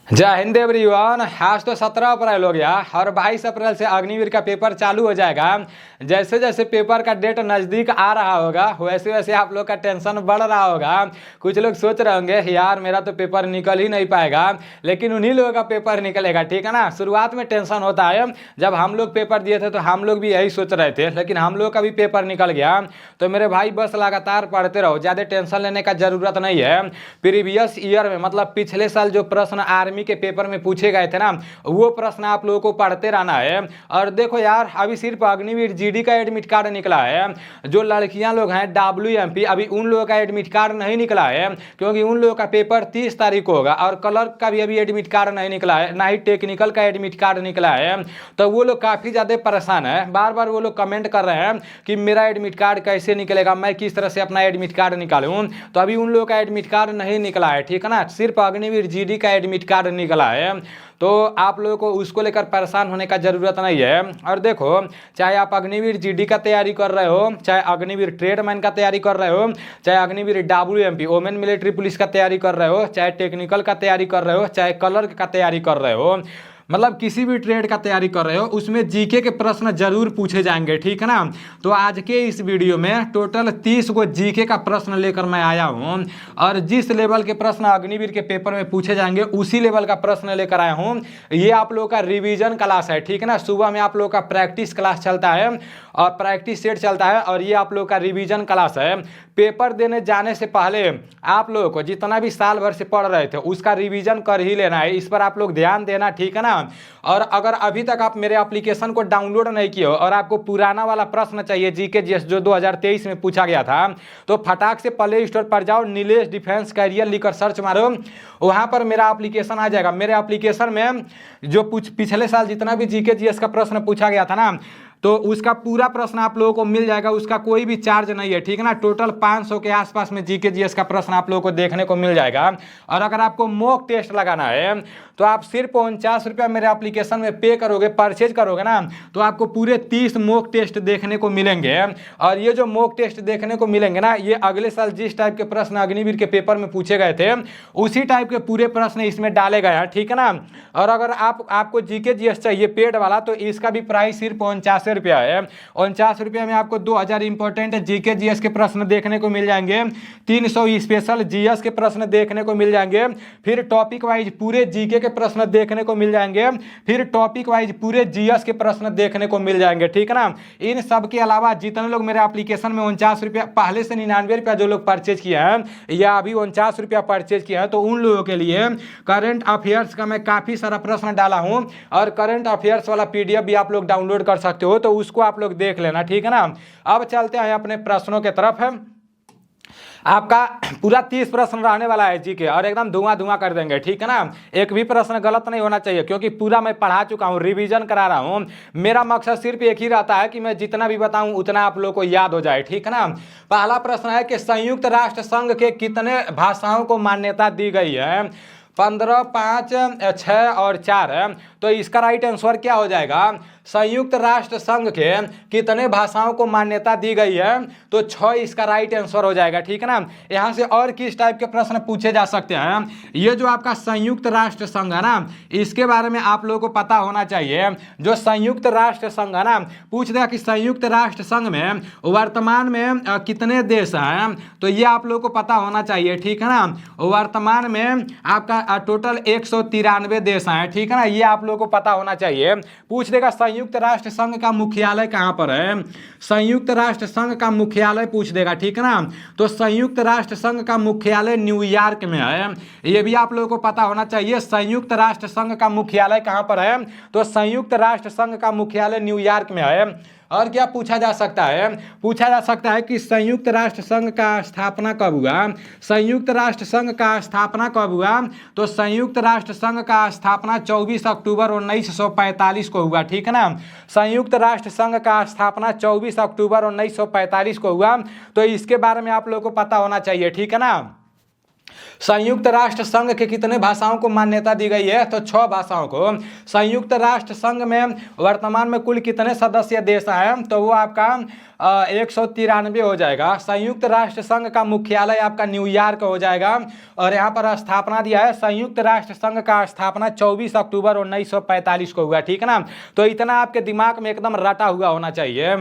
जय हिंद एवरीवन। आज तो 17 अप्रैल हो गया और 22 अप्रैल से अग्निवीर का पेपर चालू हो जाएगा। जैसे जैसे पेपर का डेट नज़दीक आ रहा होगा वैसे वैसे आप लोग का टेंशन बढ़ रहा होगा। कुछ लोग सोच रहे होंगे यार मेरा तो पेपर निकल ही नहीं पाएगा, लेकिन उन्हीं लोगों का पेपर निकलेगा, ठीक है ना। शुरुआत में टेंशन होता है, जब हम लोग पेपर दिए थे तो हम लोग भी यही सोच रहे थे, लेकिन हम लोग का भी पेपर निकल गया। तो मेरे भाई बस लगातार पढ़ते रहो, ज़्यादा टेंशन लेने का ज़रूरत नहीं है। प्रीवियस ईयर में मतलब पिछले साल जो प्रश्न आर्मी के पेपर में पूछे गए थे ना, वो प्रश्न आप लोगों को पढ़ते रहना है। और देखो यार, अभी सिर्फ अग्निवीर जीडी का एडमिट कार्ड निकला है। जो लड़कियां लोग हैं WMP, अभी उन लोगों का एडमिट कार्ड नहीं निकला है, क्योंकि उन लोगों का पेपर 30 तारीख को होगा। और क्लर्क का भी अभी एडमिट कार्ड नहीं निकला है, ना ही टेक्निकल का एडमिट कार्ड निकला है। तो वो लोग काफ़ी ज़्यादा परेशान है। बार बार वो लोग कमेंट कर रहे हैं कि मेरा एडमिट कार्ड कैसे निकलेगा, मैं किस तरह से अपना एडमिट कार्ड निकालूं। तो अभी उन लोगों का एडमिट कार्ड नहीं निकला है, ठीक है ना। सिर्फ अग्निवीर जीडी का एडमिट कार्ड निकला है। तो आप लोगों को उसको लेकर परेशान होने का ज़रूरत नहीं है। और देखो, चाहे आप अग्निवीर जीडी का तैयारी कर रहे हो, चाहे अग्निवीर ट्रेडमैन का तैयारी कर रहे हो, चाहे Agniveer WMP women military police का तैयारी कर रहे हो, चाहे टेक्निकल का तैयारी कर रहे हो, चाहे क्लर्क का तैयारी कर रहे हो, मतलब किसी भी ट्रेड का तैयारी कर रहे हो, उसमें जीके के प्रश्न जरूर पूछे जाएंगे, ठीक है ना। तो आज के इस वीडियो में टोटल 30 को जीके का प्रश्न लेकर मैं आया हूं। और जिस लेवल के प्रश्न अग्निवीर के पेपर में पूछे जाएंगे उसी लेवल का प्रश्न लेकर आया हूं। ये आप लोगों का रिवीजन क्लास है, ठीक है ना। सुबह में आप लोगों का प्रैक्टिस क्लास चलता है और प्रैक्टिस सेट चलता है, और ये आप लोगों का रिवीजन क्लास है। पेपर देने जाने से पहले आप लोगों को जितना भी साल भर से पढ़ रहे थे उसका रिवीजन कर ही लेना है। इस पर आप लोग ध्यान देना, ठीक है ना। और अगर अभी तक आप मेरे एप्लीकेशन को डाउनलोड नहीं किए हो और आपको पुराना वाला प्रश्न चाहिए जीके जीएस जो 2023 में पूछा गया था, तो फटाक से प्ले स्टोर पर जाओ, नीलेश डिफेंस कैरियर लिखकर सर्च मारो, वहां पर मेरा एप्लीकेशन आ जाएगा। मेरे एप्लीकेशन में जो पिछले साल जितना भी जीके जीएस का प्रश्न पूछा गया था ना, तो उसका पूरा प्रश्न आप लोगों को मिल जाएगा। उसका कोई भी चार्ज नहीं है, ठीक है ना। टोटल 500 के आसपास में जीके जीएस का प्रश्न आप लोगों को देखने को मिल जाएगा। और अगर आपको मॉक टेस्ट लगाना है तो आप सिर्फ 49 रुपया मेरे एप्लीकेशन में पे करोगे, परचेज करोगे ना, तो आपको पूरे 30 मॉक टेस्ट देखने को मिलेंगे। और ये जो मॉक टेस्ट देखने को मिलेंगे ना, ये अगले साल जिस टाइप के प्रश्न अग्निवीर के पेपर में पूछे गए थे उसी टाइप के पूरे प्रश्न इसमें डाले गए हैं, ठीक है ना। और अगर आपको जीके जीएस चाहिए पेड वाला, तो इसका भी प्राइस सिर्फ 49 रुपया है। 49 रुपया में आपको 2000 इंपॉर्टेंट जीके जीएस के प्रश्न देखने को मिल जाएंगे, 300 स्पेशल जीएस के प्रश्न देखने को मिल जाएंगे, फिर टॉपिक वाइज पूरे जीके के प्रश्न देखने को मिल जाएंगे, फिर टॉपिक वाइज पूरे जीएस के प्रश्न देखने को मिल जाएंगे, ठीक है ना। इन सब के अलावा जितने लोग मेरे एप्लीकेशन में 49 रुपया पहले से 99 रुपया जो लोग परचेज किए हैं या अभी 49 रुपया परचेज किए हैं, तो उन लोगों के लिए करंट अफेयर्स का मैं काफ़ी सारा प्रश्न डाला हूं। और करंट अफेयर्स वाला PDF भी आप लोग डाउनलोड कर सकते हो, तो उसको आप लोग देख लेना, ठीक है ना। अब चलते हैं अपने प्रश्नों के तरफ। आपका पूरा 30 प्रश्न रहने वाला है जीके, और एकदम धुआं धुआं कर देंगे, ठीक है ना। एक भी प्रश्न गलत नहीं होना चाहिए, क्योंकि पूरा मैं पढ़ा चुका हूँ, रिवीजन करा रहा हूँ। मेरा मकसद सिर्फ एक ही रहता है कि मैं जितना भी बताऊं उतना आप लोगों को याद हो जाए, ठीक है ना। पहला प्रश्न है कि संयुक्त राष्ट्र संघ के कितने भाषाओं को मान्यता दी गई है? 15, 5, 6 और 4 है। तो इसका राइट आंसर क्या हो जाएगा? संयुक्त राष्ट्र संघ के कितने भाषाओं को मान्यता दी गई है? तो 6 इसका राइट आंसर हो जाएगा, ठीक है ना। यहाँ से और किस टाइप के प्रश्न पूछे जा सकते हैं? ये जो आपका संयुक्त राष्ट्र संघ है ना, इसके बारे में आप लोगों को पता होना चाहिए। जो संयुक्त राष्ट्र संघ है ना, पूछ देगा कि संयुक्त राष्ट्र संघ में वर्तमान में कितने देश हैं, तो ये आप लोगों को पता होना चाहिए, ठीक है ना। वर्तमान में आपका टोटल 193 देश हैं, ठीक है ना। ये आप लोगों को पता होना चाहिए। पूछ देगा संयुक्त राष्ट्र संघ का मुख्यालय कहां पर है? संयुक्त राष्ट्र संघ का मुख्यालय पूछ देगा, ठीक है ना। तो संयुक्त राष्ट्र संघ का मुख्यालय न्यूयॉर्क में है, ये भी आप लोगों को पता होना चाहिए। संयुक्त राष्ट्र संघ का मुख्यालय कहां पर है? तो संयुक्त राष्ट्र संघ का मुख्यालय न्यूयॉर्क में है। और क्या पूछा जा सकता है? पूछा जा सकता है कि संयुक्त राष्ट्र संघ का स्थापना कब हुआ? संयुक्त राष्ट्र संघ का स्थापना कब हुआ? तो संयुक्त राष्ट्र संघ का स्थापना 24 अक्टूबर 1945 को हुआ, ठीक है ना। संयुक्त राष्ट्र संघ का स्थापना 24 अक्टूबर 1945 को हुआ। तो इसके बारे में आप लोगों को पता होना चाहिए, ठीक है ना। संयुक्त राष्ट्र संघ के कितने भाषाओं को मान्यता दी गई है? तो 6 भाषाओं को। संयुक्त राष्ट्र संघ में वर्तमान में कुल कितने सदस्य देश हैं? तो वो आपका 193 हो जाएगा। संयुक्त राष्ट्र संघ का मुख्यालय आपका न्यूयॉर्क हो जाएगा। और यहाँ पर स्थापना दिया है, संयुक्त राष्ट्र संघ का स्थापना 24 अक्टूबर 1945 को हुआ। ठीक है ना, तो इतना आपके दिमाग में एकदम रटा हुआ होना चाहिए।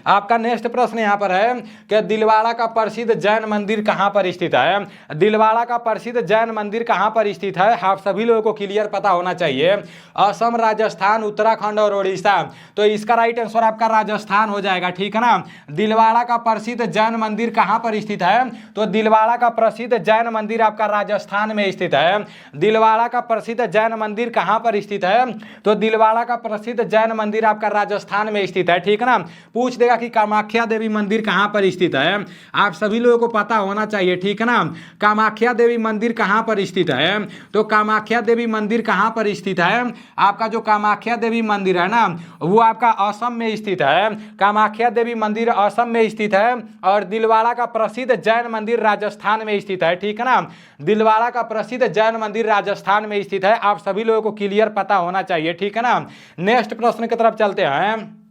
आपका नेक्स्ट प्रश्न यहाँ पर है कि दिलवाड़ा का प्रसिद्ध जैन मंदिर कहाँ पर स्थित है। दिलवाड़ा का प्रसिद्ध जैन मंदिर कहाँ पर स्थित है, आप सभी लोगों को क्लियर पता होना चाहिए। असम, राजस्थान, उत्तराखंड और उड़ीसा। तो इसका राइट आंसर आपका राजस्थान हो जाएगा। ठीक है ना, दिलवाड़ा का प्रसिद्ध जैन मंदिर कहाँ पर स्थित है, तो दिलवाड़ा का प्रसिद्ध जैन मंदिर आपका राजस्थान में स्थित है। दिलवाड़ा का प्रसिद्ध जैन मंदिर कहाँ पर स्थित है, तो दिलवाड़ा का प्रसिद्ध जैन मंदिर आपका राजस्थान में स्थित है। ठीक है ना, पूछ देगा कि कामाख्या देवी मंदिर कहाँ पर स्थित है, आप सभी लोगों को पता होना चाहिए। ठीक है ना, कामाख्या देवी मंदिर कहाँ पर स्थित है, तो कामाख्या देवी मंदिर कहाँ पर स्थित है, आपका जो कामाख्या देवी मंदिर है ना वो आपका असम में स्थित है। कामाख्या देवी मंदिर असम में स्थित है और दिलवाड़ा का प्रसिद्ध जैन मंदिर राजस्थान में स्थित है। ठीक है ना, दिलवाड़ा का प्रसिद्ध जैन मंदिर राजस्थान में स्थित है, आप सभी लोगों को क्लियर पता होना चाहिए। ठीक है ना, नेक्स्ट प्रश्न की तरफ चलते हैं।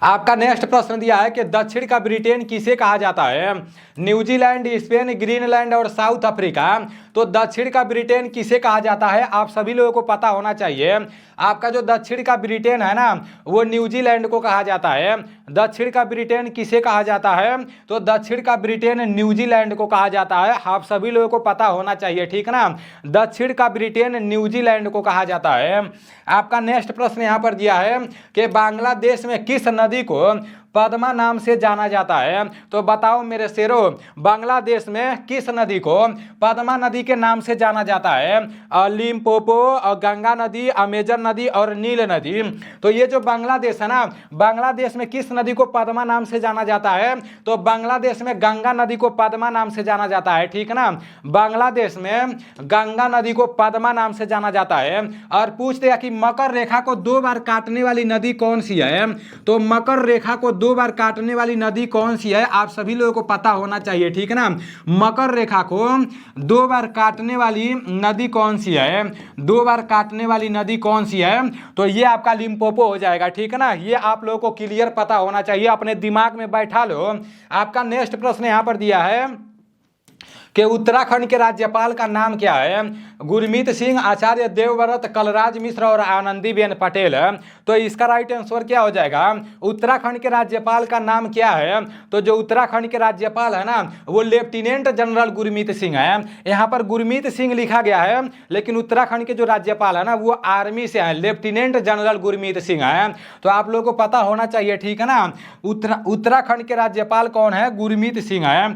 आपका नेक्स्ट प्रश्न दिया है कि दक्षिण का ब्रिटेन किसे कहा जाता है, न्यूजीलैंड, स्पेन, ग्रीनलैंड और साउथ अफ्रीका। तो दक्षिण का ब्रिटेन किसे कहा जाता है, आप सभी लोगों को पता होना चाहिए। आपका जो दक्षिण का ब्रिटेन है ना वो न्यूजीलैंड को कहा जाता है। दक्षिण का ब्रिटेन किसे कहा जाता है, तो दक्षिण का ब्रिटेन न्यूजीलैंड को कहा जाता है, आप सभी लोगों को पता होना चाहिए। ठीक है ना, दक्षिण का ब्रिटेन न्यूजीलैंड को कहा जाता है। आपका नेक्स्ट प्रश्न यहाँ पर दिया है कि बांग्लादेश में किस नदी को पद्मा नाम से जाना जाता है, तो बताओ मेरे शेरों, बांग्लादेश में किस नदी को पद्मा नदी के नाम से जाना जाता है, लिम्पोपो, गंगा नदी, अमेजन नदी और नील नदी। तो ये जो बांग्लादेश है ना, बांग्लादेश में किस नदी को पद्मा नाम से जाना जाता है, तो बांग्लादेश में गंगा नदी को पद्मा नाम से जाना जाता है। ठीक है ना, बांग्लादेश में गंगा नदी को पद्मा नाम से जाना जाता है। और पूछते हैं कि मकर रेखा को 2 बार काटने वाली नदी कौन सी है, तो मकर रेखा को 2 बार काटने वाली नदी कौन सी है, आप सभी लोगों को पता होना चाहिए। ठीक है ना, मकर रेखा को 2 बार काटने वाली नदी कौन सी है, 2 बार काटने वाली नदी कौन सी है, तो ये आपका लिम्पोपो हो जाएगा। ठीक है ना, ये आप लोगों को क्लियर पता होना चाहिए, अपने दिमाग में बैठा लो। आपका नेक्स्ट प्रश्न यहां पर दिया है कि उत्तराखंड के राज्यपाल का नाम क्या है, गुरमीत सिंह, आचार्य देवव्रत, कलराज मिश्र और आनंदीबेन पटेल। तो इसका राइट आंसर क्या हो जाएगा, उत्तराखंड के राज्यपाल का नाम क्या है, तो जो उत्तराखंड के राज्यपाल है ना वो लेफ्टिनेंट जनरल गुरमीत सिंह है। यहाँ पर गुरमीत सिंह लिखा गया है लेकिन उत्तराखंड के जो राज्यपाल है ना वो आर्मी से है, लेफ्टिनेंट जनरल गुरमीत सिंह है। तो आप लोगों को पता होना चाहिए। ठीक है ना, उत्तराखंड के राज्यपाल कौन है, गुरमीत सिंह है।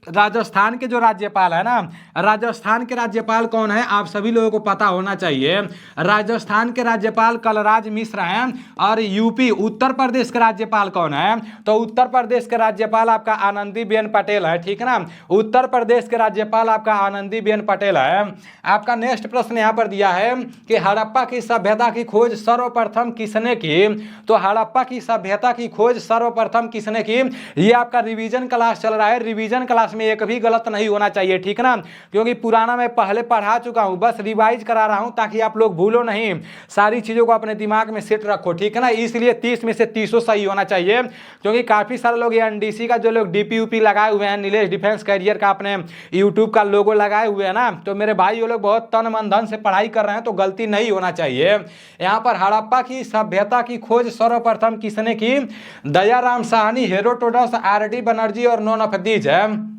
राजस्थान के जो राज्यपाल है ना, राजस्थान के राज्यपाल कौन है, आप सभी लोगों को पता होना चाहिए। राजस्थान के राज्यपाल कलराज मिश्र हैं। और यूपी उत्तर प्रदेश के राज्यपाल कौन है, तो उत्तर प्रदेश के राज्यपाल आपका आनंदीबेन पटेल है। ठीक है ना, उत्तर प्रदेश के राज्यपाल आपका आनंदीबेन पटेल है। आपका नेक्स्ट प्रश्न यहाँ पर दिया है कि हड़प्पा की सभ्यता की खोज सर्वप्रथम किसने की, तो हड़प्पा की सभ्यता की खोज सर्वप्रथम किसने की, ये आपका रिवीजन क्लास चल रहा है, रिवीजन क्लास में एक भी गलत नहीं होना चाहिए। ठीक है ना, क्योंकि पुराना मैं पहले पढ़ा चुका हूं, बस रिवाइज करा रहा हूं ताकि आप लोग भूलो नहीं, सारी चीजों को अपने दिमाग में सेट रखो। ठीक है ना, इसलिए 30 में से 30 सही होना चाहिए, क्योंकि काफी सारे लोग एनडीसी का जो लोग डीपीयूपी लगाए हुए हैं, नीलेश डिफेंस कैरियर का अपने यूट्यूब का लोगो लगाए हुए हैं ना, तो मेरे भाई वो लोग बहुत तन मन धन से पढ़ाई कर रहे हैं, तो गलती नहीं होना चाहिए। यहाँ पर हड़प्पा की सभ्यता की खोज सर्वप्रथम किसने की, दयाराम साहनी, हेरोडोटस, आरडी बनर्जी और नॉन ऑफ दीज है।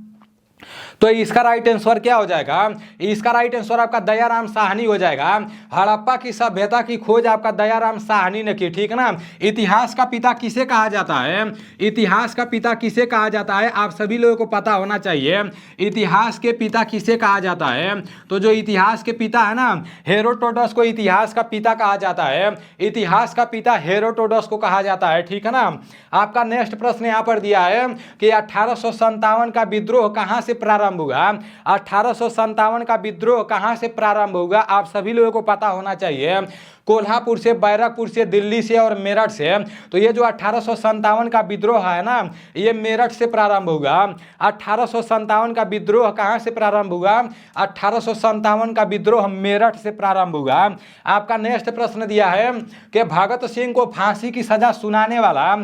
तो इसका राइट आंसर क्या हो जाएगा, इसका राइट आंसर आपका दयाराम साहनी हो जाएगा। हड़प्पा की सभ्यता की खोज आपका दयाराम साहनी ने की। ठीक है ना, इतिहास का पिता किसे कहा जाता है, इतिहास का पिता किसे कहा जाता है, आप सभी लोगों को पता होना चाहिए। इतिहास के पिता किसे कहा जाता है, तो जो इतिहास के पिता है ना हेरोडोटस को इतिहास का पिता कहा जाता है, इतिहास का पिता हेरोडोटस को कहा जाता है। ठीक है ना, आपका नेक्स्ट प्रश्न यहाँ पर दिया है कि 1857 का विद्रोह कहाँ से प्रारंभ हुआ, 1857 का विद्रोह कहां से प्रारंभ होगा, आप सभी लोगों को पता होना चाहिए। कोल्हापुर से, बैरकपुर से, दिल्ली से और मेरठ से। तो ये जो 1857 का विद्रोह है ना ये मेरठ से प्रारंभ होगा। 1857 का विद्रोह कहां से प्रारंभ हुआ, 1857 का विद्रोह मेरठ से प्रारंभ हुआ। आपका नेक्स्ट प्रश्न दिया है कि भगत सिंह को फांसी की सजा सुनाने वाला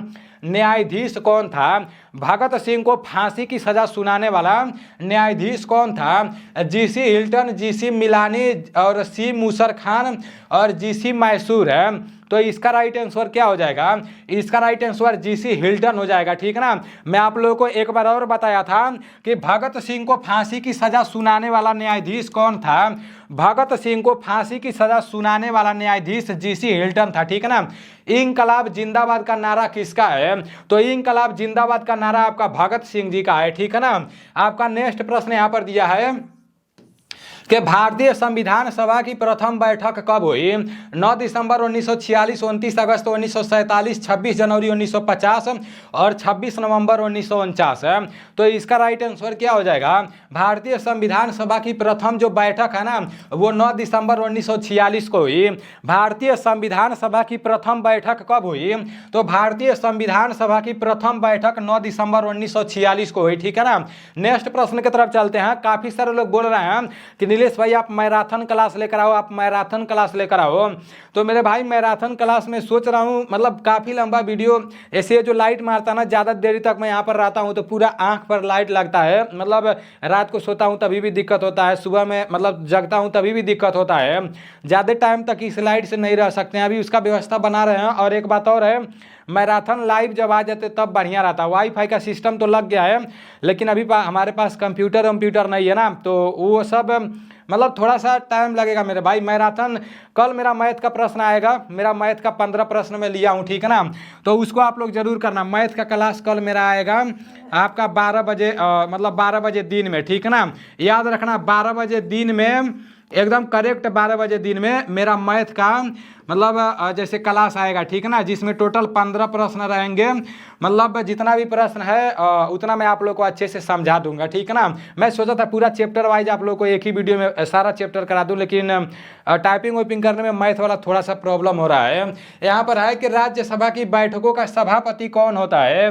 न्यायाधीश कौन था? भगत सिंह को फांसी की सजा सुनाने वाला न्यायाधीश कौन था? जीसी हिल्टन, जीसी मिलानी और सी मूसर खान और जीसी मैसूर है। तो इसका राइट आंसर क्या हो जाएगा? इसका राइट आंसर जीसी हिल्टन हो जाएगा। ठीक है ना। मैं आप लोगों को एक बार और बताया था कि भगत सिंह को फांसी की सजा सुनाने वाला न्यायाधीश कौन था? भगत सिंह को फांसी की सजा सुनाने वाला न्यायाधीश जीसी हिल्टन था। ठीक है ना। इंकलाब जिंदाबाद का नारा किसका है? तो इंकलाब जिंदाबाद का नारा आपका भगत सिंह जी का है। ठीक है ना। आपका नेक्स्ट प्रश्न यहां पर दिया है कि भारतीय संविधान सभा की प्रथम बैठक कब हुई? 9 दिसंबर 1946, 29 अगस्त 1947, 26 जनवरी 1950 और 26 नवंबर 1949 है। तो इसका राइट आंसर क्या हो जाएगा? भारतीय संविधान सभा की प्रथम जो बैठक है ना वो 9 दिसंबर 1946 को हुई। भारतीय संविधान सभा की प्रथम बैठक कब हुई? तो भारतीय संविधान सभा की प्रथम बैठक 9 दिसंबर 1946 को हुई। ठीक है ना। नेक्स्ट प्रश्न की तरफ चलते हैं। काफी सारे लोग बोल रहे हैं कि नीलेश भाई आप मैराथन क्लास लेकर आओ, आप मैराथन क्लास लेकर आओ। तो मेरे भाई मैराथन क्लास में सोच रहा हूँ, मतलब काफ़ी लंबा वीडियो ऐसे जो लाइट मारता ना ज़्यादा देरी तक मैं यहाँ पर रहता हूँ तो पूरा आँख पर लाइट लगता है। मतलब रात को सोता हूँ तभी भी दिक्कत होता है, सुबह में मतलब जगता हूँ तभी भी दिक्कत होता है। ज़्यादा टाइम तक इस लाइट से नहीं रह सकते हैं, अभी उसका व्यवस्था बना रहे हैं। और एक बात और है, मैराथन लाइव जब आ जाते तब बढ़िया रहता। वाईफाई का सिस्टम तो लग गया है लेकिन अभी हमारे पास कंप्यूटर नहीं है ना, तो वो सब मतलब थोड़ा सा टाइम लगेगा मेरे भाई। मैराथन कल मेरा मैथ का प्रश्न आएगा, मेरा मैथ का 15 प्रश्न में लिया हूँ। ठीक है ना। तो उसको आप लोग जरूर करना। मैथ का क्लास कल मेरा आएगा आपका 12 बजे, मतलब 12 बजे दिन में। ठीक है ना। याद रखना 12 बजे दिन में, एकदम करेक्ट 12 बजे दिन में मेरा मैथ का मतलब जैसे क्लास आएगा। ठीक है ना। जिसमें टोटल 15 प्रश्न रहेंगे। मतलब जितना भी प्रश्न है उतना मैं आप लोग को अच्छे से समझा दूंगा। ठीक है ना। मैं सोचा था पूरा चैप्टर वाइज आप लोग को एक ही वीडियो में सारा चैप्टर करा दूं, लेकिन टाइपिंग वाइपिंग करने में मैथ वाला थोड़ा सा प्रॉब्लम हो रहा है। यहाँ पर है कि राज्यसभा की बैठकों का सभापति कौन होता है?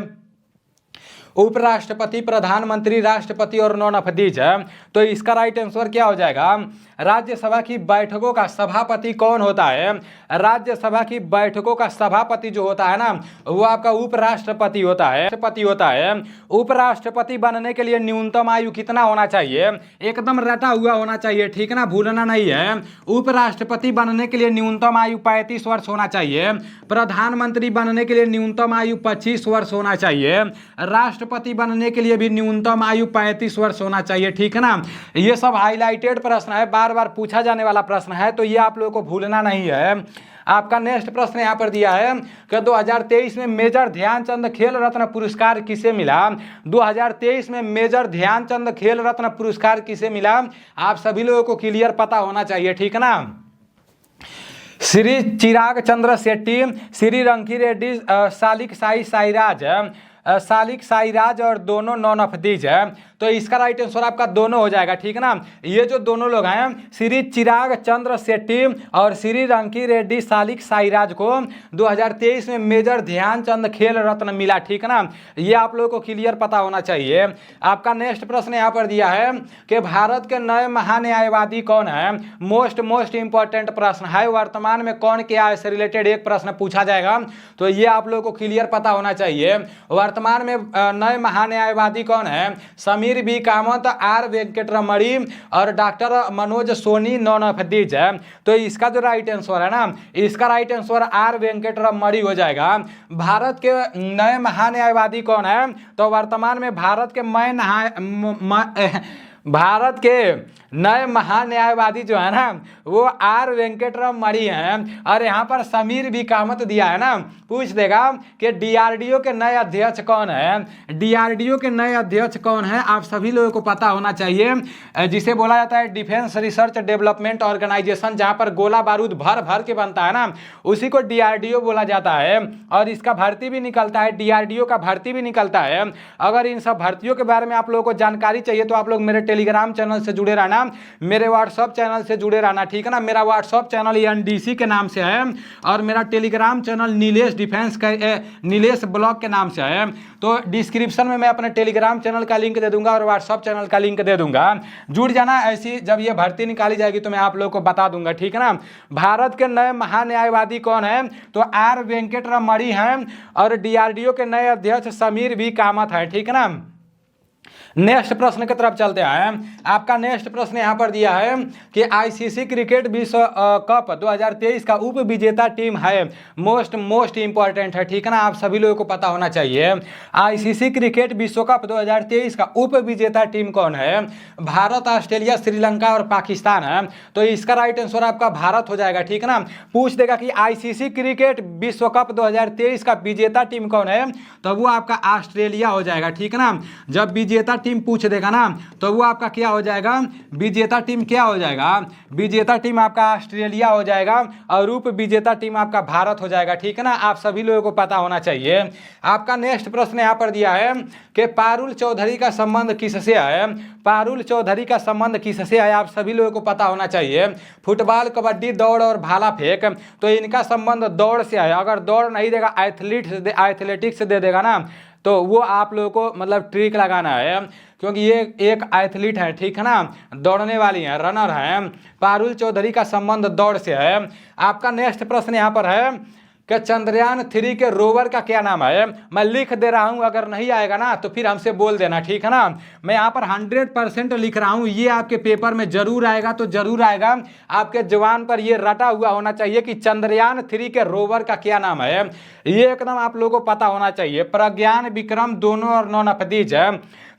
उपराष्ट्रपति, प्रधानमंत्री, राष्ट्रपति और नॉन ऑफ दीज है। तो इसका राइट आंसर क्या हो जाएगा? राज्यसभा की बैठकों का सभापति कौन होता है? राज्यसभा की बैठकों का सभापति जो होता है ना वो आपका उपराष्ट्रपति होता है। उपराष्ट्रपति बनने के लिए न्यूनतम आयु कितना होना चाहिए? एकदम रटा हुआ होना चाहिए। ठीक है ना, भूलना नहीं है। उपराष्ट्रपति बनने के लिए न्यूनतम आयु 35 वर्ष होना चाहिए। प्रधानमंत्री बनने के लिए न्यूनतम आयु 25 वर्ष होना चाहिए। राष्ट्रपति बनने के लिए भी न्यूनतम आयु 35 वर्ष होना चाहिए। ठीक है ना। ये सब हाईलाइटेड प्रश्न है, बार बार पूछा जाने वाला प्रश्न है, तो ये आप लोगों को भूलना नहीं है। आपका नेक्स्ट प्रश्न यहाँ पर दिया है कि 2023 में मेजर ध्यानचंद खेल रत्न पुरस्कार किसे मिला? 2023 में मेजर ध्यानचंद खेल रत्न पुरस्कार किसे मिला? आप सभी लोगों को क्लियर पता होना चाहिए। ठीक है ना। श्री चिराग चंद्र शेट्टी, श्री रंकी रेड्डी, सालिक साईराज और दोनों नॉन ऑफ दीज है। तो इसका राइट आंसर आपका दोनों हो जाएगा। ठीक है ना। ये जो दोनों लोग हैं श्री चिराग चंद्र शेट्टी और श्री रंकी रेड्डी सालिक साईराज को 2023 में मेजर ध्यानचंद खेल रत्न मिला। ठीक है ना। ये आप लोगों को क्लियर पता होना चाहिए। आपका नेक्स्ट प्रश्न यहाँ पर दिया है कि भारत के नए महान्यायवादी कौन है? मोस्ट इंपॉर्टेंट प्रश्न है। वर्तमान में कौन क्या है से रिलेटेड एक प्रश्न पूछा जाएगा, तो ये आप लोगों को क्लियर पता होना चाहिए। वर्तमान में नए महान्यायवादी कौन है? समीर बी कामत, आर वेंकटरमणी और doctor Manoj Soni, none of these है। तो इसका जो राइट आंसर है ना, इसका राइट आंसर आर वेंकटरमणी हो जाएगा। भारत के नए महान्यायवादी कौन है? तो वर्तमान में भारत के नए महान्यायवादी जो है ना वो आर वेंकटरमणी हैं। और यहाँ पर समीर भी कामत दिया है ना, पूछ देगा कि डीआरडीओ के नए अध्यक्ष कौन है? डीआरडीओ के नए अध्यक्ष कौन है आप सभी लोगों को पता होना चाहिए, जिसे बोला जाता है डिफेंस रिसर्च डेवलपमेंट ऑर्गेनाइजेशन, जहाँ पर गोला बारूद भर भर के बनता है ना, उसी को डीआरडीओ बोला जाता है। और इसका भर्ती भी निकलता है, डीआरडीओ का भर्ती भी निकलता है। अगर इन सब भर्तियों के बारे में आप लोगों को जानकारी चाहिए तो आप लोग मेरे टेलीग्राम चैनल से जुड़े रहना। ना मेरे व्हाट्सअप चैनल से जुड़े रहना, ठीक है ना। मेरा व्हाट्सअप चैनल एनडीसी के नाम से है और मेरा टेलीग्राम चैनल नीलेश डिफेंस का नीलेश ब्लॉग के नाम से है। तो डिस्क्रिप्शन में मैं अपने टेलीग्राम चैनल का लिंक दे दूंगा और व्हाट्सअप चैनल का लिंक दे दूंगा, जुड़ जाना। ऐसी जब ये भर्ती निकाली जाएगी तो मैं आप लोगों को बता दूंगा, ठीक है ना। भारत के नए महान्यायवादी कौन है? तो आर वेंकटरमणि हैं और डीआरडीओ के नए अध्यक्ष समीर वी कामत है, ठीक है ना। नेक्स्ट प्रश्न की तरफ चलते हैं। आपका नेक्स्ट प्रश्न यहाँ पर दिया है कि आईसीसी क्रिकेट विश्व कप 2023 का उप विजेता टीम है, मोस्ट इंपॉर्टेंट है, ठीक है ना। आप सभी लोगों को पता होना चाहिए आईसीसी क्रिकेट विश्व कप 2023 का उप विजेता टीम कौन है? भारत, ऑस्ट्रेलिया, श्रीलंका और पाकिस्तान है। तो इसका राइट आंसर आपका भारत हो जाएगा, ठीक है ना। पूछ देगा कि आईसीसी क्रिकेट विश्व कप 2023 का विजेता टीम कौन है, तो वो आपका ऑस्ट्रेलिया हो जाएगा, ठीक है ना। जब विजेता टीम पूछ देगा ना तो वो आपका क्या हो जाएगा? विजेता टीम क्या हो जाएगा? विजेता टीम आपका ऑस्ट्रेलिया हो जाएगा और उप विजेता टीम आपका भारत हो जाएगा, ठीक है ना। आप सभी लोगों को पता होना चाहिए। आपका नेक्स्ट प्रश्न यहाँ पर दिया है कि पारुल चौधरी का संबंध किससे है? पारुल चौधरी का संबंध किससे है? आप सभी लोगों को पता होना चाहिए। फुटबॉल, कबड्डी, दौड़ और भाला फेंक, तो इनका संबंध दौड़ से है। अगर दौड़ नहीं देगा, एथलेटिक्स दे देगा ना, तो वो आप लोगों को मतलब ट्रिक लगाना है, क्योंकि ये एक एथलीट है, ठीक है ना, दौड़ने वाली है, रनर है। पारुल चौधरी का संबंध दौड़ से है। आपका नेक्स्ट प्रश्न यहाँ पर है कि चंद्रयान 3 के रोवर का क्या नाम है? मैं लिख दे रहा हूं, अगर नहीं आएगा ना तो फिर हमसे बोल देना, ठीक है ना। मैं यहाँ पर 100% लिख रहा हूं, ये आपके पेपर में जरूर आएगा, तो जरूर आएगा। आपके जवान पर ये रटा हुआ होना चाहिए कि चंद्रयान 3 के रोवर का क्या नाम है। ये एकदम आप लोगों को पता होना चाहिए। प्रज्ञान, विक्रम दोनों और नौनफदीज है।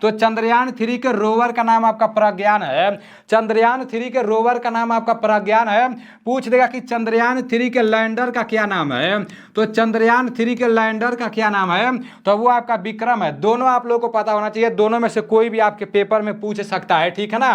तो चंद्रयान 3 के रोवर का नाम आपका प्रज्ञान है। चंद्रयान 3 के रोवर का नाम आपका प्रज्ञान है। पूछ देगा कि चंद्रयान 3 के लैंडर का क्या नाम है, तो चंद्रयान 3 के लैंडर का क्या नाम है, तो वो आपका विक्रम है। दोनों आप लोगों को पता होना चाहिए, दोनों में से कोई भी आपके पेपर में पूछ सकता है, ठीक है ना।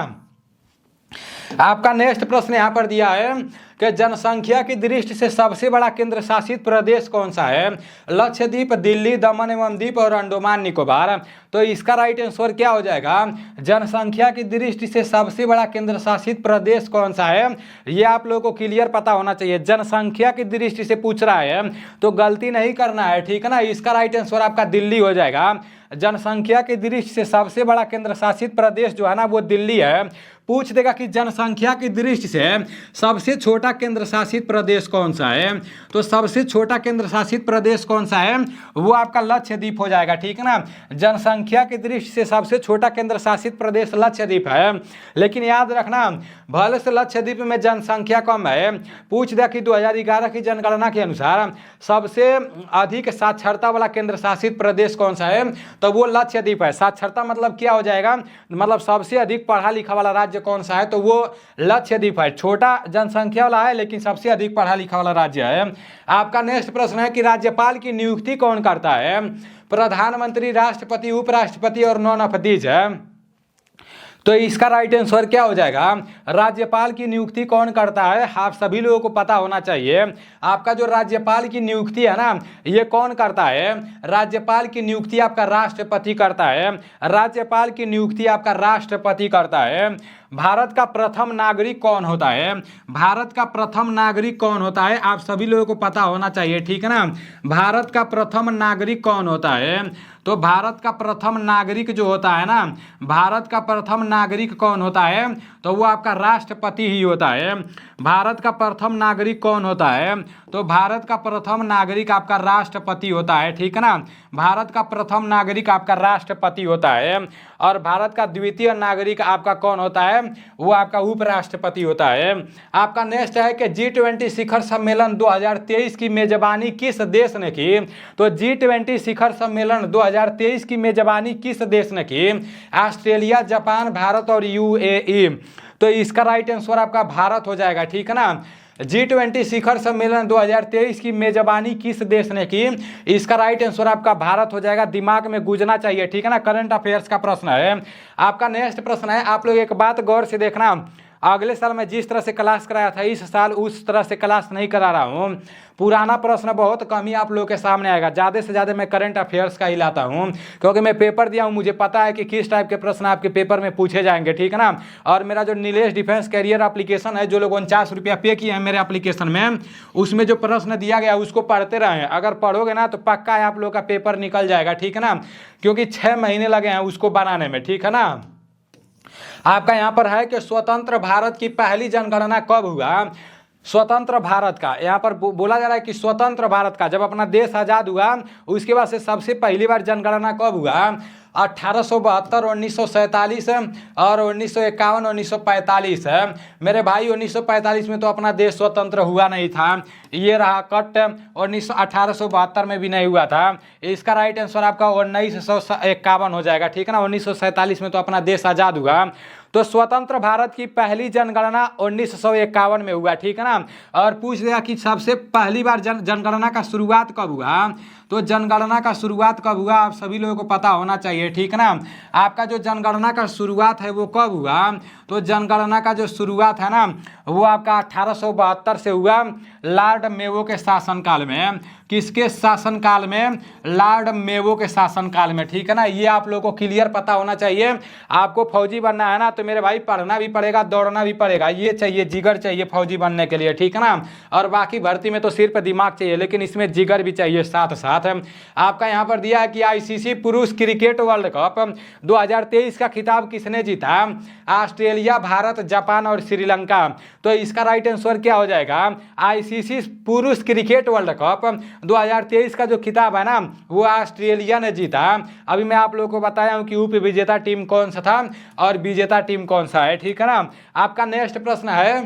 आपका नेक्स्ट प्रश्न यहां पर दिया है कि जनसंख्या की दृष्टि से सबसे बड़ा केंद्र शासित प्रदेश कौन सा है? लक्षद्वीप, दिल्ली, दमन एवं दीप और अंडमान निकोबार। तो इसका राइट आंसर क्या हो जाएगा? जनसंख्या की दृष्टि से सबसे बड़ा केंद्र शासित प्रदेश कौन सा है, ये आप लोगों को क्लियर पता होना चाहिए। जनसंख्या की दृष्टि से पूछ रहा है तो गलती नहीं करना है, ठीक है ना। इसका राइट आंसर आपका दिल्ली हो जाएगा। जनसंख्या की दृष्टि से सबसे बड़ा केंद्र शासित प्रदेश जो है ना वो दिल्ली है। पूछ देगा कि जनसंख्या की दृष्टि से सबसे छोटा केंद्र शासित प्रदेश कौन सा है, तो सबसे छोटा केंद्र शासित प्रदेश कौन सा है, वो आपका लक्षद्वीप हो जाएगा, ठीक है ना। जनसंख्या की दृष्टि से सबसे छोटा केंद्र शासित प्रदेश लक्षद्वीप है, लेकिन याद रखना भले से लक्षद्वीप में जनसंख्या कम है। पूछ दिया कि 2011 की जनगणना के अनुसार सबसे अधिक साक्षरता वाला केंद्र शासित प्रदेश कौन सा है, तो वो लक्षद्वीप है। साक्षरता मतलब क्या हो जाएगा, मतलब सबसे अधिक पढ़ा लिखा वाला राज्य कौन सा है, तो वो लक्षद्वीप है। छोटा जनसंख्या वाला है लेकिन सबसे अधिक पढ़ा लिखा वाला राज्य है। आपका नेक्स्ट प्रश्न है कि राज्यपाल की नियुक्ति कौन करता है? प्रधानमंत्री, राष्ट्रपति, उपराष्ट्रपति और नौनफदीज है। तो इसका राइट आंसर क्या हो जाएगा? राज्यपाल की नियुक्ति कौन करता है? आप सभी लोगों को पता होना चाहिए। आपका जो राज्यपाल की नियुक्ति है ना ये कौन करता है? राज्यपाल की नियुक्ति आपका राष्ट्रपति करता है। राज्यपाल की नियुक्ति आपका राष्ट्रपति करता है। भारत का प्रथम नागरिक कौन होता है? भारत का प्रथम नागरिक कौन होता है? आप सभी लोगों को पता होना चाहिए, ठीक है ना। भारत का प्रथम नागरिक कौन होता है? तो भारत का प्रथम नागरिक जो होता है ना, भारत का प्रथम नागरिक कौन होता है, तो वो आपका राष्ट्रपति ही होता है। भारत का प्रथम नागरिक कौन होता है, तो भारत का प्रथम नागरिक आपका राष्ट्रपति होता है, ठीक है ना। भारत का प्रथम नागरिक आपका राष्ट्रपति होता है। और भारत का द्वितीय नागरिक आपका कौन होता है, वो आपका उपराष्ट्रपति होता है। आपका नेक्स्ट है कि G20 शिखर सम्मेलन 2023 की मेजबानी किस देश ने की? तो G20 शिखर सम्मेलन 2023 की मेजबानी किस देश ने की? ऑस्ट्रेलिया, जापान, भारत और UAE। तो इसका राइट आंसर आपका भारत हो जाएगा, ठीक है ना। G20 शिखर सम्मेलन 2023 की मेजबानी किस देश ने की? इसका राइट आंसर आपका भारत हो जाएगा। दिमाग में गूंजना चाहिए, ठीक है ना। करंट अफेयर्स का प्रश्न है। आपका नेक्स्ट प्रश्न है, आप लोग एक बात गौर से देखना, अगले साल मैं जिस तरह से क्लास कराया था इस साल उस तरह से क्लास नहीं करा रहा हूँ। पुराना प्रश्न बहुत कम ही आप लोगों के सामने आएगा, ज़्यादा से ज़्यादा मैं करंट अफेयर्स का ही लाता हूँ, क्योंकि मैं पेपर दिया हूँ, मुझे पता है कि किस टाइप के प्रश्न आपके पेपर में पूछे जाएंगे, ठीक है ना। और मेरा जो नीलेश डिफेंस कैरियर एप्लीकेशन है, जो लोग 49 रुपया पे किए हैं मेरे एप्लीकेशन में, उसमें जो प्रश्न दिया गया उसको पढ़ते रहें। अगर पढ़ोगे ना तो पक्का है आप लोग का पेपर निकल जाएगा, ठीक है ना, क्योंकि 6 महीने लगे हैं उसको बनाने में, ठीक है ना। आपका यहाँ पर है कि स्वतंत्र भारत की पहली जनगणना कब हुआ। स्वतंत्र भारत का यहाँ पर बोला जा रहा है कि स्वतंत्र भारत का जब अपना देश आज़ाद हुआ उसके बाद से सबसे पहली बार जनगणना कब हुआ। 1872, 1947 और 1951, 1945 है मेरे भाई। 1945 में तो अपना देश स्वतंत्र हुआ नहीं था, ये रहा कट। 1872 में भी नहीं हुआ था। इसका राइट आंसर आपका 1951 हो जाएगा, ठीक है ना। 1947 में तो अपना देश आज़ाद हुआ, तो स्वतंत्र भारत की पहली जनगणना 1951 में हुआ, ठीक है ना। और पूछ दिया कि सबसे पहली बार जनगणना का शुरुआत कब हुआ, तो जनगणना का शुरुआत कब हुआ आप सभी लोगों को पता होना चाहिए, ठीक है ना। आपका जो जनगणना का शुरुआत है वो कब हुआ, तो जनगणना का जो शुरुआत है ना वो आपका 1872 से हुआ, लॉर्ड मेयो के शासनकाल में। किसके शासनकाल में, लॉर्ड मेयो के शासनकाल में, ठीक है ना। ये आप लोगों को क्लियर पता होना चाहिए। आपको फौजी बनना है ना तो मेरे भाई पढ़ना भी पड़ेगा, दौड़ना भी पड़ेगा, ये चाहिए, जिगर चाहिए फौजी बनने के लिए, ठीक है ना। और बाकी भर्ती में तो सिर्फ दिमाग चाहिए, लेकिन इसमें जिगर भी चाहिए साथ साथ। आपका यहाँ पर दिया है कि आईसीसी पुरुष क्रिकेट वर्ल्ड कप 2023 का खिताब किसने जीता। ऑस्ट्रेलिया, भारत, जापान और श्रीलंका। तो इसका राइट आंसर क्या हो जाएगा, आईसीसी पुरुष क्रिकेट वर्ल्ड कप 2023 का जो खिताब है ना वो ऑस्ट्रेलिया ने जीता। अभी मैं आप लोगों को बताया हूं कि उप विजेता टीम कौन सा था और विजेता टीम कौन सा है, ठीक है ना। आपका नेक्स्ट प्रश्न है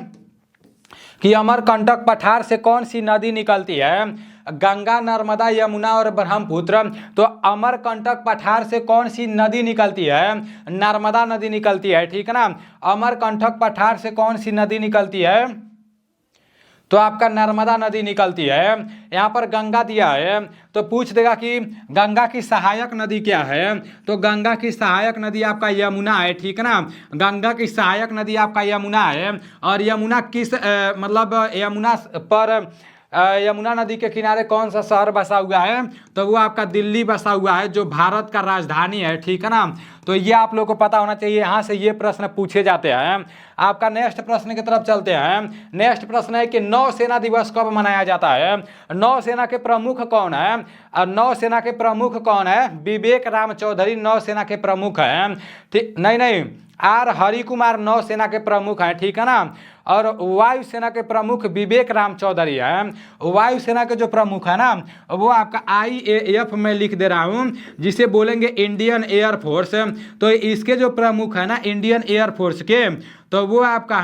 कि अमरकंटक पठार से कौन सी नदी निकलती है। गंगा, नर्मदा, यमुना और ब्रह्मपुत्र। तो अमरकंटक पठार से कौन सी नदी निकलती है, नर्मदा नदी निकलती है, ठीक है ना। अमरकंटक पठार से कौन सी नदी निकलती है, तो आपका नर्मदा नदी निकलती है। यहाँ पर गंगा दिया है तो पूछ देगा कि गंगा की सहायक नदी क्या है, तो गंगा की सहायक नदी आपका यमुना है, ठीक है ना। गंगा की सहायक नदी आपका यमुना है। और यमुना किस मतलब यमुना पर यमुना नदी के किनारे कौन सा शहर बसा हुआ है, तो वो आपका दिल्ली बसा हुआ है, जो भारत का राजधानी है, ठीक है ना। तो ये आप लोगों को पता होना चाहिए, यहाँ से ये प्रश्न पूछे जाते हैं। आपका नेक्स्ट प्रश्न की तरफ चलते हैं। नेक्स्ट प्रश्न है कि नौसेना दिवस कब मनाया जाता है। नौसेना के प्रमुख कौन है, नौसेना के प्रमुख कौन है, विवेक राम चौधरी नौसेना के प्रमुख हैं, ठीक। नहीं, आर हरि कुमार नौसेना के प्रमुख हैं, ठीक है ना। और वायुसेना के प्रमुख विवेक राम चौधरी हैं। वायुसेना के जो प्रमुख है ना वो आपका IAF में लिख दे रहा हूँ, जिसे बोलेंगे इंडियन एयरफोर्स। तो इसके जो प्रमुख है ना इंडियन एयरफोर्स के, तो वो आपका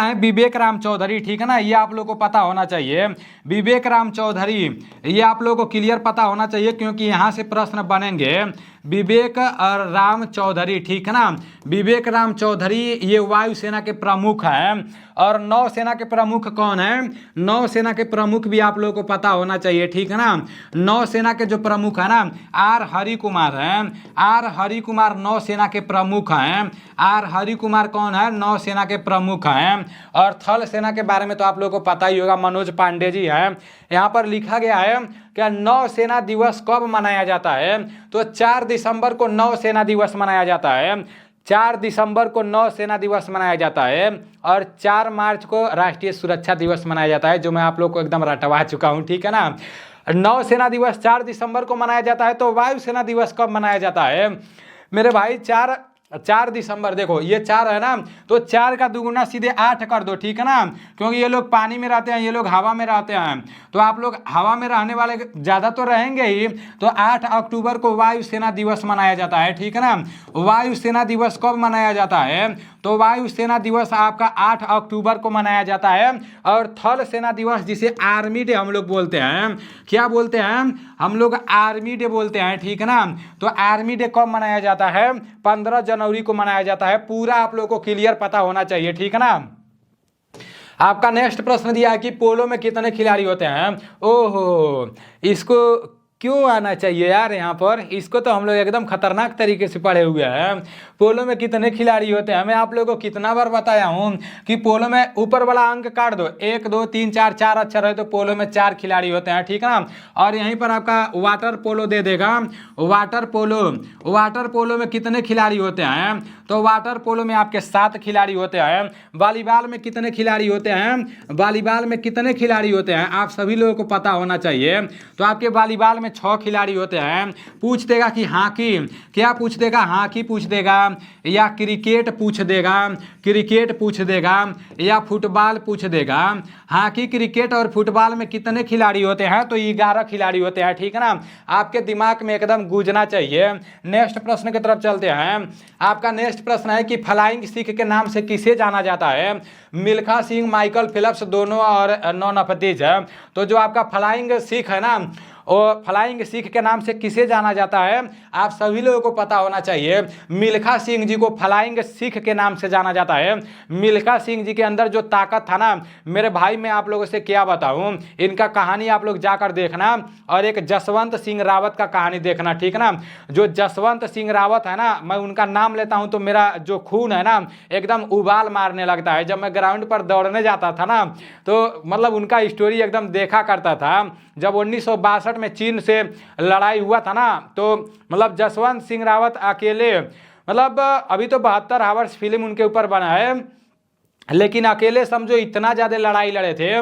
है विवेक राम चौधरी, ठीक है ना। ये आप लोग को पता होना चाहिए, विवेक राम चौधरी, ये आप लोग को क्लियर पता होना चाहिए, क्योंकि यहाँ से प्रश्न बनेंगे। विवेक राम चौधरी, ठीक है ना। विवेक राम चौधरी ये वायुसेना के प्रमुख हैं। और नौसेना के प्रमुख कौन है, नौसेना के प्रमुख भी आप लोगों को पता होना चाहिए, ठीक है ना। नौसेना के जो प्रमुख है ना आर हरि कुमार हैं। आर हरि कुमार नौसेना के प्रमुख हैं। आर हरि कुमार कौन है, नौसेना के प्रमुख हैं। और थल सेना के बारे में तो आप लोगों को पता ही होगा, मनोज पांडे जी हैं। यहाँ पर लिखा गया है क्या नौसेना दिवस कब मनाया जाता है, तो 4 दिसंबर को नौसेना दिवस मनाया जाता है। 4 दिसंबर को नौसेना दिवस मनाया जाता है। और 4 मार्च को राष्ट्रीय सुरक्षा दिवस मनाया जाता है, जो मैं आप लोग को एकदम रटवा चुका हूँ, ठीक है ना। नौसेना दिवस 4 दिसंबर को मनाया जाता है। तो वायुसेना दिवस कब मनाया जाता है मेरे भाई, 4 दिसंबर। देखो ये 4 है ना, तो 4 का दुगुना सीधे 8 कर दो, ठीक है ना। क्योंकि ये लोग पानी में रहते हैं, ये लोग हवा में रहते हैं, तो आप लोग हवा में रहने वाले ज़्यादा तो रहेंगे ही। तो 8 अक्टूबर को वायुसेना दिवस मनाया जाता है, ठीक है ना। वायुसेना दिवस कब मनाया जाता है, तो वायुसेना दिवस आपका 8 अक्टूबर को मनाया जाता है। और थल सेना दिवस जिसे आर्मी डे हम लोग बोलते हैं, क्या बोलते हैं हम लोग, आर्मी डे बोलते हैं, ठीक है ना। तो आर्मी डे कब मनाया जाता है, 15 जनवरी को मनाया जाता है। पूरा आप लोगों को क्लियर पता होना चाहिए, ठीक है ना। आपका नेक्स्ट प्रश्न दिया है कि पोलो में कितने खिलाड़ी होते हैं। ओहो, इसको क्यों आना चाहिए यार यहाँ पर? इसको तो हम लोग एकदम खतरनाक तरीके से पढ़े हुए हैं। पोलो में कितने खिलाड़ी होते हैं? मैं आप लोगों को कितना बार बताया हूँ कि पोलो में ऊपर वाला अंक काट दो, 1 2 3 4, 4 अक्षर है तो पोलो में 4 खिलाड़ी होते हैं, ठीक है ना। और यहीं पर आपका वाटर पोलो दे देगा, वाटर पोलो में कितने खिलाड़ी होते हैं? तो वाटर पोलो में आपके 7 खिलाड़ी होते हैं। वॉलीबॉल में कितने खिलाड़ी होते हैं? वॉलीबॉल में कितने खिलाड़ी होते हैं आप सभी लोगों को पता होना चाहिए। तो आपके वॉलीबॉल में 6 खिलाड़ी होते हैं। पूछ देगा कि हॉकी, क्या पूछ देगा? हॉकी पूछ देगा, या क्रिकेट पूछ देगा, क्रिकेट पूछ देगा, या फुटबॉल पूछ देगा। हॉकी, क्रिकेट और फुटबॉल में कितने खिलाड़ी होते हैं? तो 11 खिलाड़ी होते हैं, ठीक है ना। आपके दिमाग में एकदम गूंजना चाहिए। नेक्स्ट प्रश्न की तरफ चलते हैं। आपका नेक्स्ट प्रश्न है कि फ्लाइंग सिख के नाम से किसे जाना जाता है? मिल्खा सिंह, माइकल फिलिप्स दोनों और नॉन ऑफ दीज है। तो जो आपका फ्लाइंग सिख है ना, और फ्लाइंग सिख के नाम से किसे जाना जाता है? आप सभी लोगों को पता होना चाहिए। मिल्खा सिंह जी को फ्लाइंग सिख के नाम से जाना जाता है। मिल्खा सिंह जी के अंदर जो ताकत था ना मेरे भाई, मैं आप लोगों से क्या बताऊं, इनका कहानी आप लोग जाकर देखना, और एक जसवंत सिंह रावत का कहानी देखना, ठीक है ना। जो जसवंत सिंह रावत है ना, मैं उनका नाम लेता हूं तो मेरा जो खून है ना एकदम उबाल मारने लगता है। जब मैं ग्राउंड पर दौड़ने जाता था ना तो मतलब उनका स्टोरी एकदम देखा करता था। जब 1962 में चीन से लड़ाई हुआ था ना, तो मतलब जसवंत सिंह रावत अकेले, मतलब अभी तो 72 आवर्स फिल्म उनके ऊपर बना है, लेकिन अकेले समझो इतना ज़्यादा लड़ाई लड़े थे।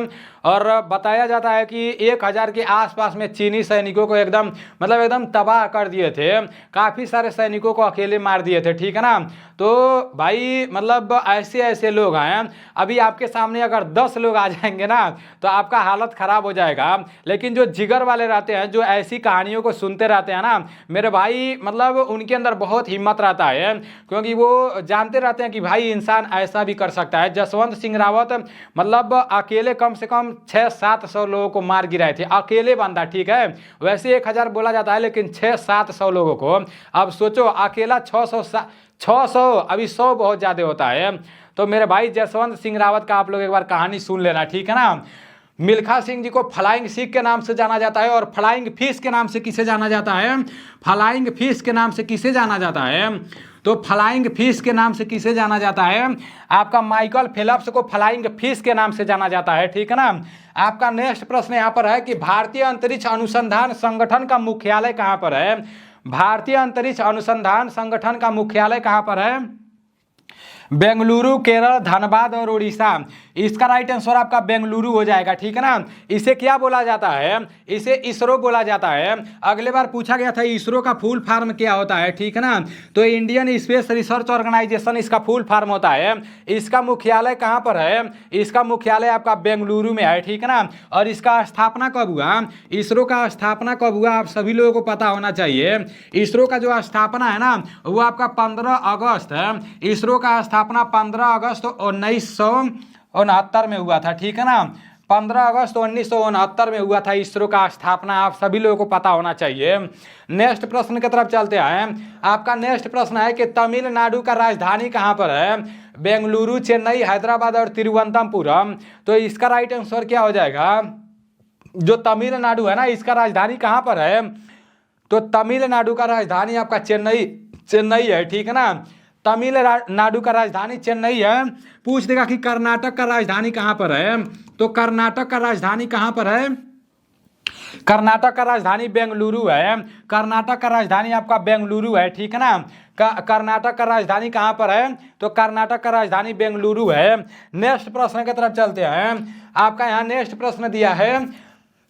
और बताया जाता है कि 1000 के आसपास में चीनी सैनिकों को एकदम मतलब एकदम तबाह कर दिए थे। काफ़ी सारे सैनिकों को अकेले मार दिए थे, ठीक है ना। तो भाई मतलब ऐसे ऐसे लोग हैं। अभी आपके सामने अगर 10 लोग आ जाएंगे ना तो आपका हालत ख़राब हो जाएगा। लेकिन जो जिगर वाले रहते हैं, जो ऐसी कहानियों को सुनते रहते हैं ना मेरे भाई, मतलब उनके अंदर बहुत हिम्मत रहता है, क्योंकि वो जानते रहते हैं कि भाई इंसान ऐसा भी कर सकता है। जसवंत सिंह रावत मतलब अकेले कम से कम 600-700 लोगों को मार गिराए थे, अकेले बंदा, ठीक है। वैसे 1000 बोला जाता है, लेकिन 600-700 लोगों को। अब सोचो अकेला 600, अभी 100 बहुत ज़्यादा होता है। तो मेरे भाई जसवंत सिंह रावत का आप लोग एक बार कहानी सुन लेना, ठीक है ना। मिल्खा सिंह जी को फ्लाइंग सिख के नाम से जाना जाता है, और फ्लाइंग फिश के नाम से किसे जाना जाता है? फ्लाइंग फिश के नाम से किसे जाना जाता है? तो फ्लाइंग फिश के नाम से किसे जाना जाता है? आपका माइकल फिलिप्स को फ्लाइंग फिश के नाम से जाना जाता है, ठीक है ना। आपका नेक्स्ट प्रश्न यहाँ पर है कि भारतीय अंतरिक्ष अनुसंधान संगठन का मुख्यालय कहाँ पर है? भारतीय अंतरिक्ष अनुसंधान संगठन का मुख्यालय कहाँ पर है? बेंगलुरु, केरल, धनबाद और उड़ीसा। इसका राइट आंसर आपका बेंगलुरु हो जाएगा, ठीक है ना। इसे क्या बोला जाता है? इसे इसरो बोला जाता है। अगले बार पूछा गया था इसरो का फुल फॉर्म क्या होता है, ठीक है ना। तो इंडियन स्पेस रिसर्च ऑर्गेनाइजेशन इसका फुल फॉर्म होता है। इसका मुख्यालय कहाँ पर है? इसका मुख्यालय आपका बेंगलुरु में है, ठीक है ना। और इसका स्थापना कब हुआ? इसरो का स्थापना कब हुआ आप सभी लोगों को पता होना चाहिए। इसरो का जो स्थापना है ना वो आपका 15 अगस्त है। इसरो का स्थापना 15 अगस्त 1969 में हुआ था, ठीक है ना। 15 अगस्त 1969 में हुआ था इसरो का स्थापना, आप सभी लोगों को पता होना चाहिए। नेक्स्ट प्रश्न की तरफ चलते हैं। आपका नेक्स्ट प्रश्न है कि तमिलनाडु का राजधानी कहाँ पर है? बेंगलुरु, चेन्नई, हैदराबाद और तिरुवनंतपुरम। तो इसका राइट आंसर क्या हो जाएगा? जो तमिलनाडु है ना इसका राजधानी कहाँ पर है? तो तमिलनाडु का राजधानी आपका चेन्नई है, ठीक है ना। तमिलनाडु का राजधानी चेन्नई है। पूछ देगा कि कर्नाटक का राजधानी कहाँ पर है? तो कर्नाटक का राजधानी कहाँ पर है? कर्नाटक का राजधानी बेंगलुरु है। कर्नाटक का राजधानी आपका बेंगलुरु है, ठीक है ना। कर्नाटक का राजधानी कहाँ पर है? तो कर्नाटक का राजधानी बेंगलुरु है। नेक्स्ट प्रश्न की तरफ चलते हैं। आपका यहाँ नेक्स्ट प्रश्न दिया है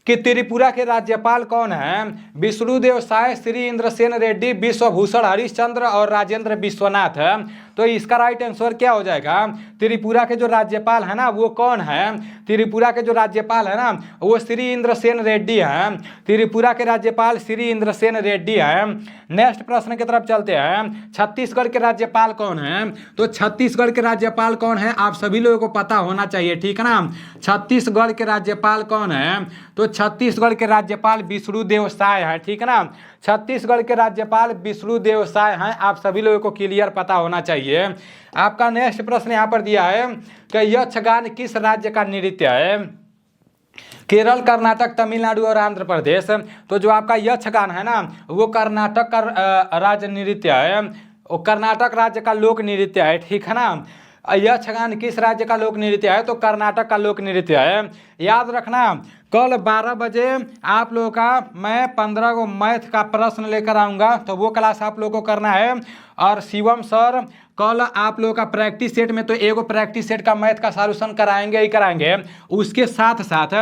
कि त्रिपुरा के राज्यपाल कौन हैं? विष्णुदेव साय, श्री इंद्रसेन रेड्डी, विश्वभूषण हरिश्चंद्र और राजेंद्र विश्वनाथ है। तो इसका राइट आंसर क्या हो जाएगा? त्रिपुरा के जो राज्यपाल है ना वो कौन है? त्रिपुरा के जो राज्यपाल है ना वो श्री इंद्रसेन रेड्डी हैं। त्रिपुरा के राज्यपाल श्री इंद्रसेन रेड्डी हैं। नेक्स्ट प्रश्न की तरफ चलते हैं। छत्तीसगढ़ के राज्यपाल कौन हैं? तो छत्तीसगढ़ के राज्यपाल कौन है आप सभी लोगों को पता होना चाहिए, ठीक है ना। छत्तीसगढ़ के राज्यपाल कौन है? तो छत्तीसगढ़ के राज्यपाल विष्णुदेव साय हैं, ठीक है ना। छत्तीसगढ़ के राज्यपाल विष्णुदेव साय हैं, आप सभी लोगों को क्लियर पता होना चाहिए। आपका नेक्स्ट प्रश्न यहाँ पर दिया है कि यक्षगान किस राज्य का नृत्य है? केरल, कर्नाटक, तमिलनाडु और आंध्र प्रदेश। तो जो आपका यक्षगान है ना, वो कर्नाटक का राज्य नृत्य है, वो कर्नाटक राज्य का लोक नृत्य है, ठीक है ना। यक्षगान किस राज्य का लोक नृत्य है? तो कर्नाटक का लोक नृत्य है। याद रखना, कल 12 बजे आप लोगों का मैं 15 को मैथ का प्रश्न लेकर आऊँगा, तो वो क्लास आप लोगों को करना है। और शिवम सर कल आप लोगों का प्रैक्टिस सेट में तो एगो प्रैक्टिस सेट का मैथ का सॉल्यूशन कराएंगे ही कराएंगे, उसके साथ साथ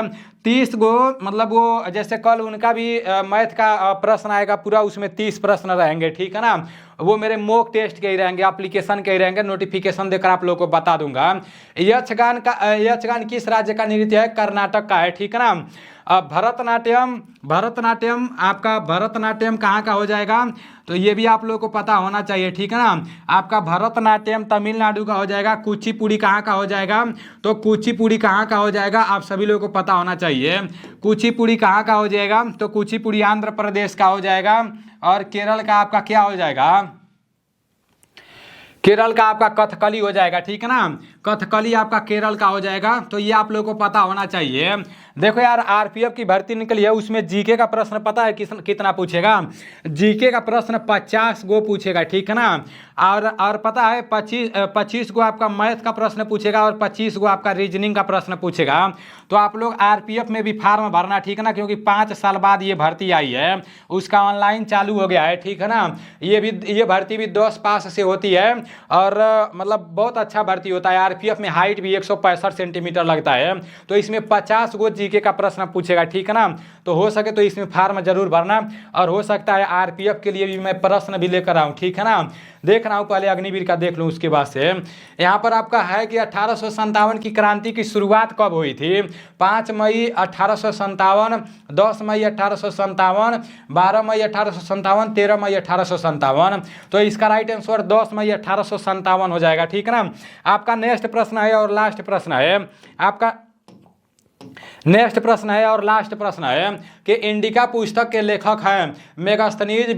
30 गो, मतलब वो जैसे कल उनका भी मैथ का प्रश्न आएगा पूरा, उसमें 30 प्रश्न रहेंगे, ठीक है ना। वो मेरे मॉक टेस्ट के ही रहेंगे, एप्लीकेशन के ही रहेंगे, नोटिफिकेशन देकर आप लोगों को बता दूंगा। यक्षगान किस राज्य का नृत्य है? कर्नाटक का है, ठीक है ना। अब भरतनाट्यम आपका भरतनाट्यम कहाँ का हो जाएगा? तो ये भी आप लोगों को पता होना चाहिए, ठीक है ना। आपका भरतनाट्यम तमिलनाडु का हो जाएगा। कुचिपुड़ी कहाँ का हो जाएगा? तो कुचिपुड़ी कहाँ का हो जाएगा? आप सभी लोगों को पता होना चाहिए। कुचिपुड़ी कहाँ का हो जाएगा? तो कुचिपुड़ी आंध्र प्रदेश का हो जाएगा। और केरल का आपका क्या हो जाएगा? केरल का आपका कथकली हो जाएगा, ठीक है ना। कथकली आपका केरल का हो जाएगा। तो ये आप लोगों को पता होना चाहिए। देखो यार, आरपीएफ की भर्ती निकली है, उसमें जीके का प्रश्न पता है कितना पूछेगा? जीके का प्रश्न 50 गो पूछेगा, ठीक है ना। और पता है 25 गो आपका मैथ का प्रश्न पूछेगा और 25 गो आपका रीजनिंग का प्रश्न पूछेगा। तो आप लोग आरपीएफ में भी फार्म भरना, ठीक है ना, क्योंकि 5 साल बाद ये भर्ती आई है, उसका ऑनलाइन चालू हो गया है, ठीक है ना। ये भर्ती भी 10 पास से होती है और मतलब बहुत अच्छा भर्ती होता है। आरपीएफ में हाइट भी 165 सेंटीमीटर लगता है। तो इसमें 50 गो जीके का प्रश्न पूछेगा, ठीक है ना। तो हो सके तो इसमें फार्म जरूर भरना, और हो सकता है आरपीएफ के लिए भी मैं प्रश्न भी लेकर आऊँ, ठीक है ना। देख रहा हूँ, पहले अग्निवीर का देख लूँ, उसके बाद से यहाँ पर आपका है कि 1857 की क्रांति की शुरुआत कब हुई थी? 5 मई 1857, 10 मई 1857, 12 मई 1857, 13 मई 1857। तो इसका राइट आंसर 10 मई 1857 हो जाएगा, ठीक है ना। आपका नेक्स्ट प्रश्न है और लास्ट प्रश्न है आपका। नेक्स्ट प्रश्न है और लास्ट प्रश्न है कि इंडिका पुस्तक के लेखक हैं मेगास्थनीज,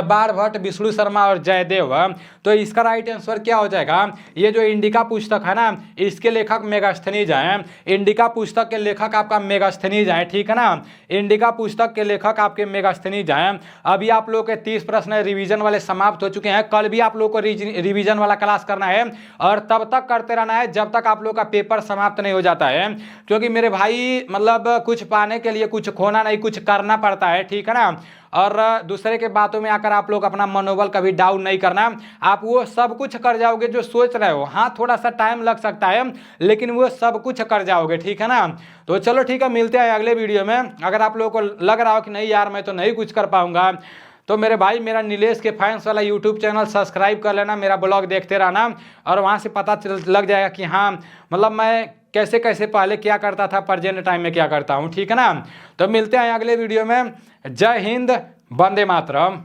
बाणभट्ट, विष्णु शर्मा और जयदेव। तो इसका राइट आंसर क्या हो जाएगा? ये जो इंडिका पुस्तक है ना, इसके लेखक मेगास्थनीज हैं। इंडिका पुस्तक के लेखक आपका मेगास्थनीज हैं, ठीक है ना। इंडिका पुस्तक के लेखक आपके मेगास्थनीज हैं। अभी आप लोग के 30 प्रश्न रिवीजन वाले समाप्त हो चुके हैं। कल भी आप लोग को रिवीजन वाला क्लास करना है और तब तक करते रहना है जब तक आप लोग का पेपर समाप्त नहीं हो जाता है। क्योंकि मेरे भाई मतलब कुछ पाने के लिए कुछ खोना नहीं, कुछ करना पड़ता है, ठीक है ना। और दूसरे के बातों में आकर आप लोग अपना मनोबल कभी डाउन नहीं करना। आप वो सब कुछ कर जाओगे जो सोच रहे हो। हाँ, थोड़ा सा टाइम लग सकता है, लेकिन वो सब कुछ कर जाओगे, ठीक है ना। तो चलो ठीक है, मिलते हैं अगले वीडियो में। अगर आप लोगों को लग रहा हो कि नहीं यार मैं तो नहीं कुछ कर पाऊंगा, तो मेरे भाई मेरा नीलेश के फैंस वाला यूट्यूब चैनल सब्सक्राइब कर लेना, मेरा ब्लॉग देखते रहना, और वहाँ से पता लग जाएगा कि हाँ मतलब मैं कैसे कैसे पहले क्या करता था, प्रेजेंट टाइम में क्या करता हूँ, ठीक है ना। तो मिलते हैं अगले वीडियो में। जय हिंद, वंदे मातरम।